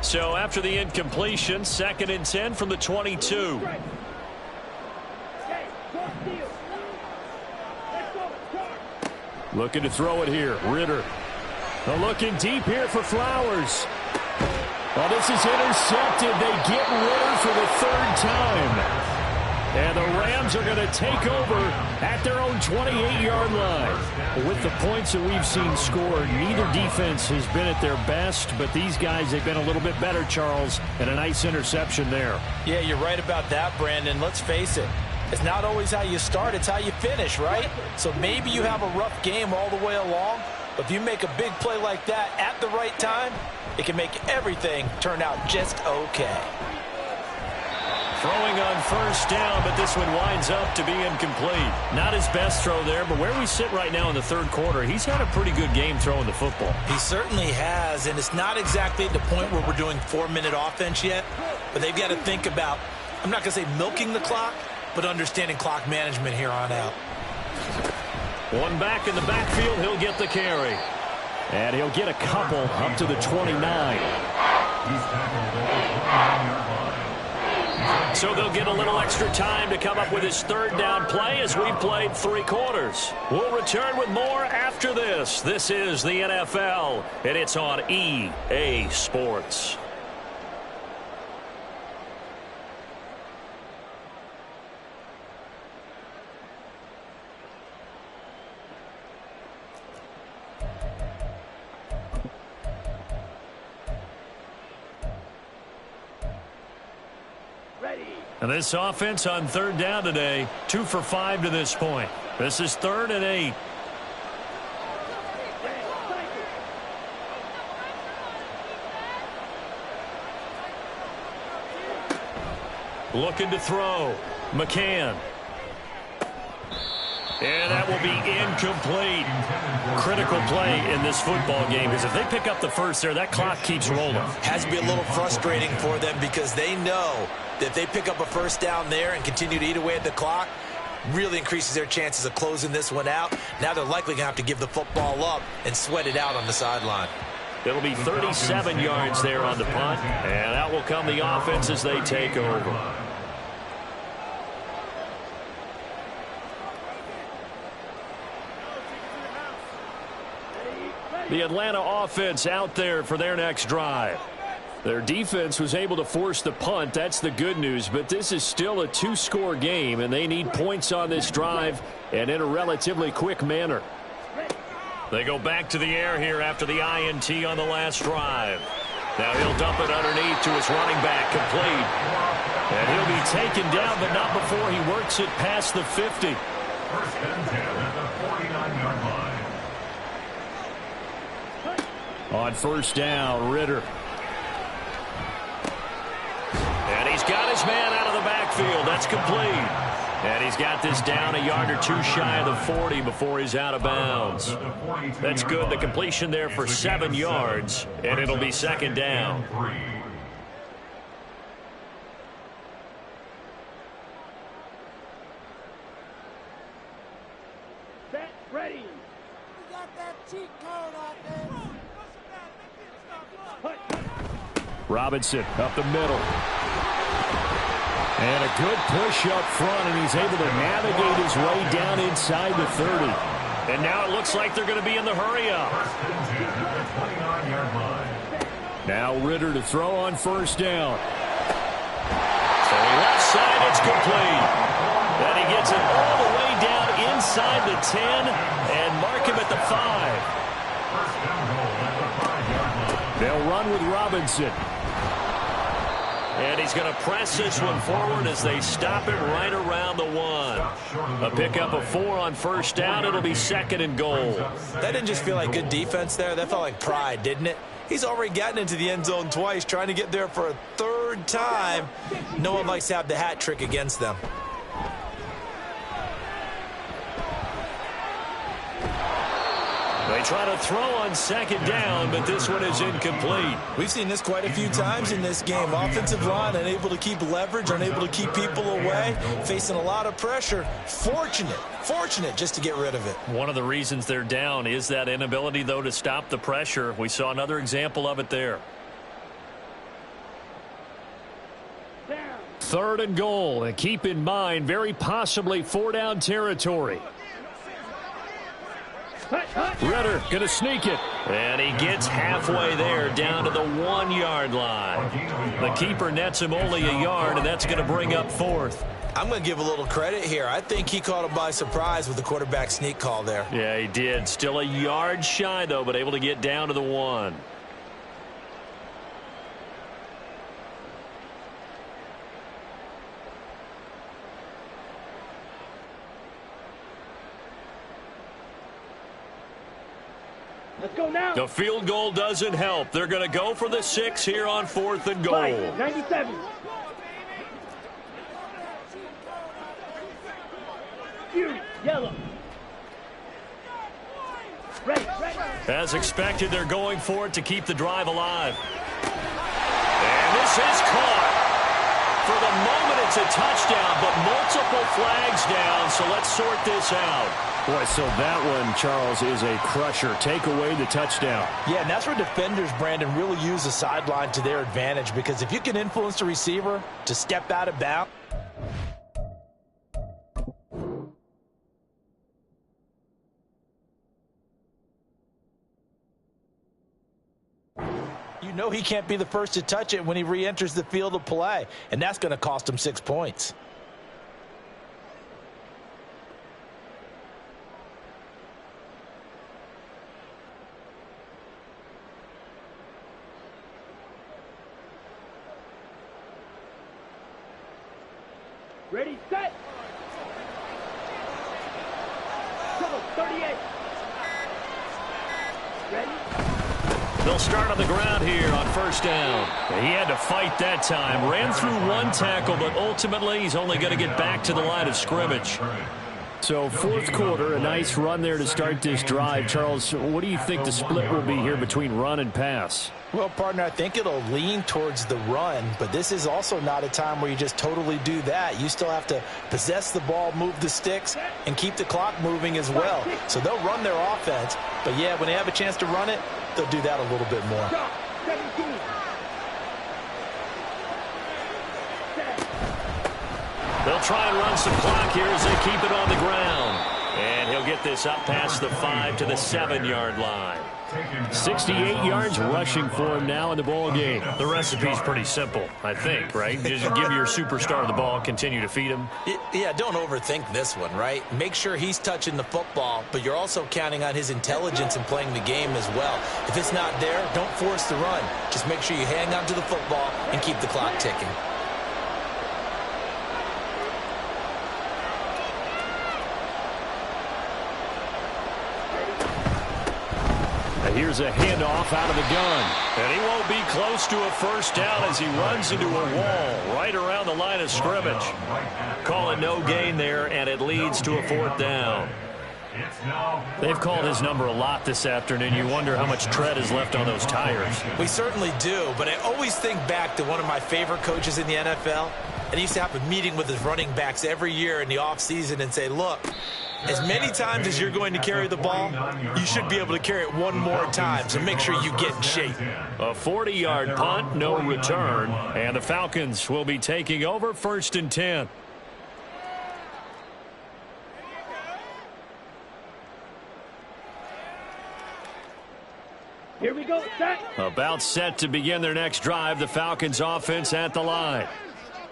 So after the incompletion, 2nd and 10 from the 22. Looking to throw it here. Ritter. Looking deep here for Flowers. Well, this is intercepted. They get Ritter for the 3rd time. And the Rams are going to take over at their own 28-yard line. With the points that we've seen scored, neither defense has been at their best, but these guys, they've been a little bit better, Charles, and a nice interception there. Yeah, you're right about that, Brandon. Let's face it. It's not always how you start, it's how you finish, right? So maybe you have a rough game all the way along, but if you make a big play like that at the right time, it can make everything turn out just okay. Throwing on first down, but this one winds up to be incomplete. Not his best throw there, but where we sit right now in the 3rd quarter, he's had a pretty good game throwing the football. He certainly has, and it's not exactly at the point where we're doing 4-minute offense yet, but they've got to think about, I'm not going to say milking the clock, but understanding clock management here on out. One back in the backfield, he'll get the carry. And he'll get a couple up to the 29. So they'll get a little extra time to come up with his 3rd down play as we've played 3 quarters. We'll return with more after this. This is the NFL, and it's on EA Sports. And this offense on third down today, 2 for 5 to this point. This is 3rd and 8. Looking to throw. McCann. And that will be incomplete. Critical play in this football game, because if they pick up the first there, that clock keeps rolling. Has to be a little frustrating for them because they know that if they pick up a first down there and continue to eat away at the clock, really increases their chances of closing this one out. Now they're likely going to have to give the football up and sweat it out on the sideline. It'll be 37 yards there on the punt, and out will come the offense as they take over. The Atlanta offense out there for their next drive. Their defense was able to force the punt. That's the good news, but this is still a 2-score game, and they need points on this drive and in a relatively quick manner. They go back to the air here after the INT on the last drive. Now he'll dump it underneath to his running back, complete. And he'll be taken down, but not before he works it past the 50. 1st and 10 at the 49-yard line. On first down, Ritter. And he's got his man out of the backfield. That's complete. And he's got this down a yard or two shy of the 40 before he's out of bounds. That's good. The completion there for 7 yards, and it'll be 2nd down. Set, ready. You got that cheat code out there. Robinson up the middle. And a good push up front, and he's able to navigate his way down inside the 30. And now it looks like they're going to be in the hurry-up. Now Ritter to throw on first down. So left side, it's complete. And he gets it all the way down inside the 10 and mark him at the 5. They'll run with Robinson. And he's going to press this one forward as they stop it right around the 1. A pickup of 4 on first down. It'll be 2nd and goal. That didn't just feel like good defense there. That felt like pride, didn't it? He's already gotten into the end zone twice, trying to get there for a 3rd time. No one likes to have the hat trick against them. They try to throw on 2nd down, but this one is incomplete. We've seen this quite a few times in this game. Offensive line unable to keep leverage, unable to keep people away, facing a lot of pressure. Fortunate just to get rid of it. One of the reasons they're down is that inability, though, to stop the pressure. We saw another example of it there. 3rd and goal, and keep in mind, very possibly 4-down territory. Ritter going to sneak it. And he gets halfway there down to the 1-yard line. The keeper nets him only a yard, and that's going to bring up 4th. I'm going to give a little credit here. I think he caught him by surprise with the quarterback sneak call there. Yeah, he did. Still a yard shy, though, but able to get down to the 1. Let's go now. The field goal doesn't help. They're going to go for the 6 here on 4th and goal. 97. Yellow. Ready. As expected, they're going for it to keep the drive alive. And this is caught. For the moment, it's a touchdown, but multiple flags down, so let's sort this out. Boy, so that one, Charles, is a crusher. Take away the touchdown. Yeah, and that's where defenders, Brandon, really use the sideline to their advantage, because if you can influence the receiver to step out of bounds, you know he can't be the first to touch it when he re-enters the field of play, and that's going to cost him 6 points. Ready, set. Trouble, 38. Ready? They'll start on the ground here on first down. He had to fight that time. Ran through one tackle, but ultimately he's only going to get back to the line of scrimmage. So fourth quarter, a nice run there to start this drive. Charles, what do you think the split will be here between run and pass? Well, partner, I think it'll lean towards the run, but this is also not a time where you just totally do that. You still have to possess the ball, move the sticks, and keep the clock moving as well. So they'll run their offense, but yeah, when they have a chance to run it, they'll do that a little bit more. 17. They'll try and run some clock here as they keep it on the ground. And he'll get this up past the 5 to the 7-yard line. 68 yards rushing for him now in the ball game. The recipe's pretty simple, I think, right? Just give your superstar the ball, continue to feed him. Yeah, don't overthink this one, right? Make sure he's touching the football, but you're also counting on his intelligence in playing the game as well. If it's not there, don't force the run. Just make sure you hang on to the football and keep the clock ticking. Here's a handoff out of the gun. And he won't be close to a first down as he runs into a wall right around the line of scrimmage. Call it no gain there, and it leads to a fourth down. They've called his number a lot this afternoon. You wonder how much tread is left on those tires. We certainly do, but I always think back to one of my favorite coaches in the NFL. And he used to have a meeting with his running backs every year in the offseason and say, look, as many times as you're going to carry the ball, you should be able to carry it one more time, so make sure you get in shape. A 40-yard punt, no return, and the Falcons will be taking over 1st and 10. Here we go, set. About set to begin their next drive, the Falcons offense at the line.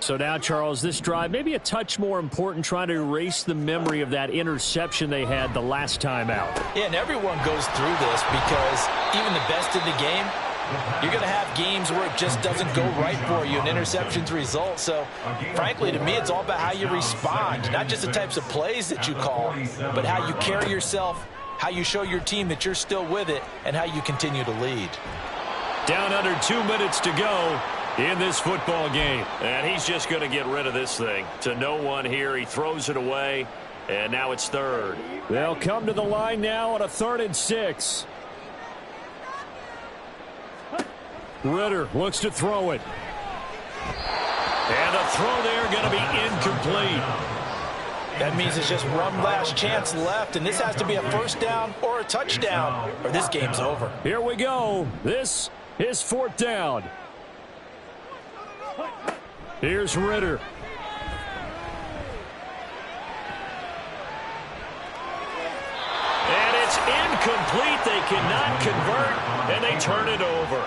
So now, Charles, this drive may be a touch more important, trying to erase the memory of that interception they had the last time out. Yeah, and everyone goes through this because even the best in the game, you're going to have games where it just doesn't go right for you, and interceptions result. So, frankly, to me, it's all about how you respond, not just the types of plays that you call, but how you carry yourself, how you show your team that you're still with it, and how you continue to lead. Down under 2 minutes to go in this football game. And he's just going to get rid of this thing. To no one here. He throws it away, and now it's third. They'll come to the line now on a 3rd and 6. Ritter looks to throw it. And the throw there going to be incomplete. That means it's just one last chance left, and this has to be a first down or a touchdown, or this game's over. Here we go. This is 4th down. Here's Ritter. And it's incomplete. They cannot convert, and they turn it over.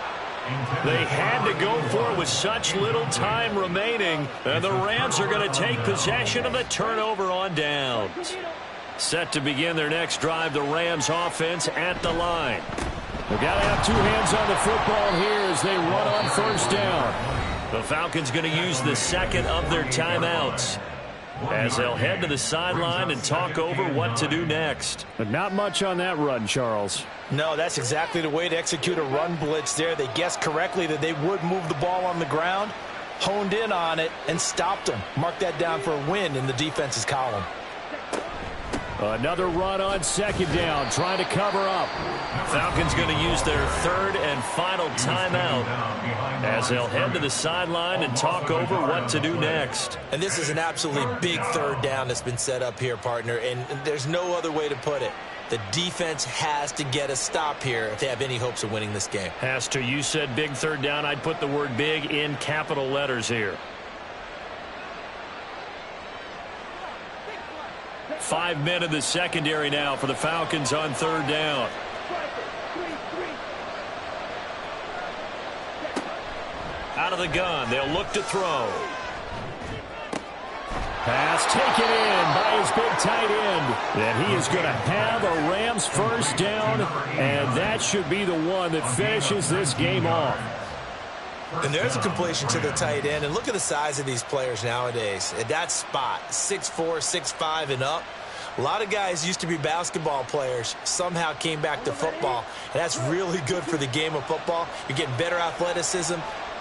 They had to go for it with such little time remaining, and the Rams are going to take possession of the turnover on downs. Set to begin their next drive, the Rams offense at the line. They've got to have 2 hands on the football here as they run on first down. The Falcons going to use the second of their timeouts as they'll head to the sideline and talk over what to do next. But not much on that run, Charles. No, that's exactly the way to execute a run blitz there. They guessed correctly that they would move the ball on the ground, honed in on it, and stopped them. Mark that down for a win in the defense's column. Another run on 2nd down, trying to cover up. Falcons going to use their 3rd and final timeout as they'll head to the sideline and talk over what to do next. And this is an absolutely big 3rd down that's been set up here, partner, and there's no other way to put it. The defense has to get a stop here if they have any hopes of winning this game. Has to. You said big 3rd down. I'd put the word big in capital letters here. 5 men in the secondary now for the Falcons on 3rd down. Out of the gun, they'll look to throw. Pass taken in by his big tight end. And he is going to have a Rams first down, and that should be the one that finishes this game off. And there's a completion to the tight end. And look at the size of these players nowadays. At that spot, 6'4", 6'5", and up. A lot of guys used to be basketball players, somehow came back to football. And that's really good for the game of football. You're getting better athleticism,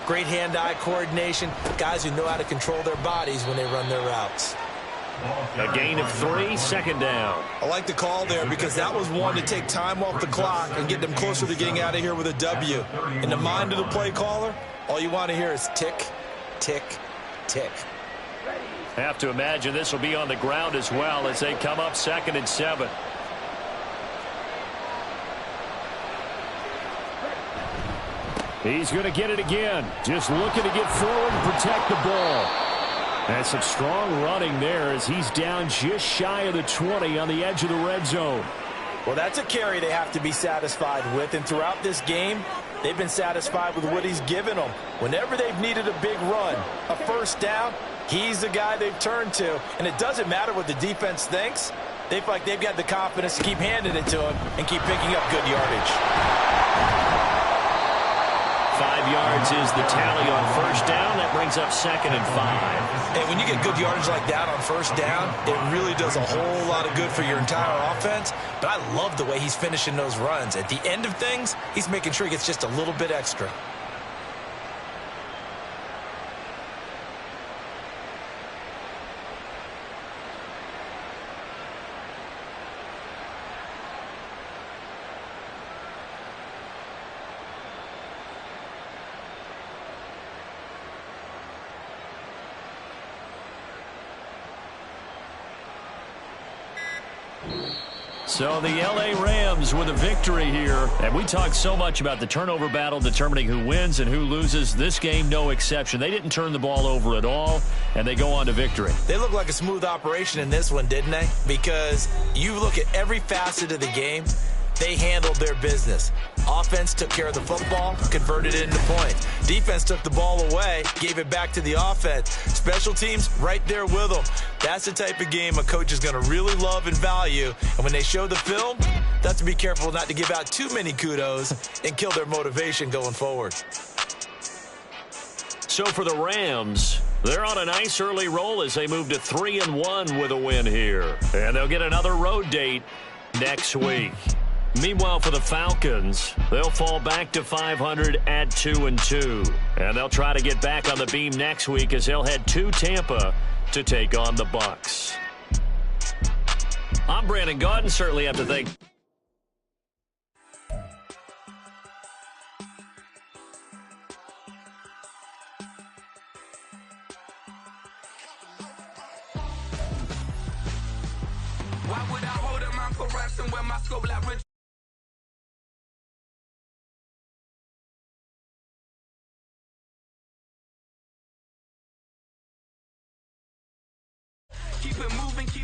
great hand-eye coordination, guys who know how to control their bodies when they run their routes. A gain of 3, second down. I like the call there because that was one to take time off the clock and get them closer to getting out of here with a W. In the mind of the play caller, all you want to hear is tick, tick, tick. Have to imagine this will be on the ground as well as they come up 2nd and 7. He's going to get it again. Just looking to get forward and protect the ball. And some strong running there as he's down just shy of the 20 on the edge of the red zone. Well, that's a carry they have to be satisfied with. And throughout this game, they've been satisfied with what he's given them. Whenever they've needed a big run, a first down, he's the guy they've turned to. And it doesn't matter what the defense thinks. They feel like they've got the confidence to keep handing it to him and keep picking up good yardage. 5 yards is the tally on first down. That brings up 2nd and 5. And when you get good yardage like that on first down, it really does a whole lot of good for your entire offense. But I love the way he's finishing those runs. At the end of things, he's making sure he gets just a little bit extra. So the L.A. Rams with a victory here. And we talked so much about the turnover battle determining who wins and who loses. This game, no exception. They didn't turn the ball over at all, and they go on to victory. They look like a smooth operation in this one, didn't they? Because you look at every facet of the game, they handled their business. Offense took care of the football, converted it into points. Defense took the ball away, gave it back to the offense. Special teams right there with them. That's the type of game a coach is going to really love and value. And when they show the film, they have to be careful not to give out too many kudos and kill their motivation going forward. So for the Rams, they're on a nice early roll as they move to 3-1 with a win here. And they'll get another road date next week. Meanwhile, for the Falcons, they'll fall back to 500 at 2-2. And they'll try to get back on the beam next week as they'll head to Tampa to take on the Bucs. I'm Brandon Gaudin. Certainly have to thank Why would I hold a man for ransom when my scope like rich? Keep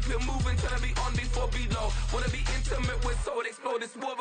it moving, tryna be on before below. Wanna be intimate with soul, explode this war.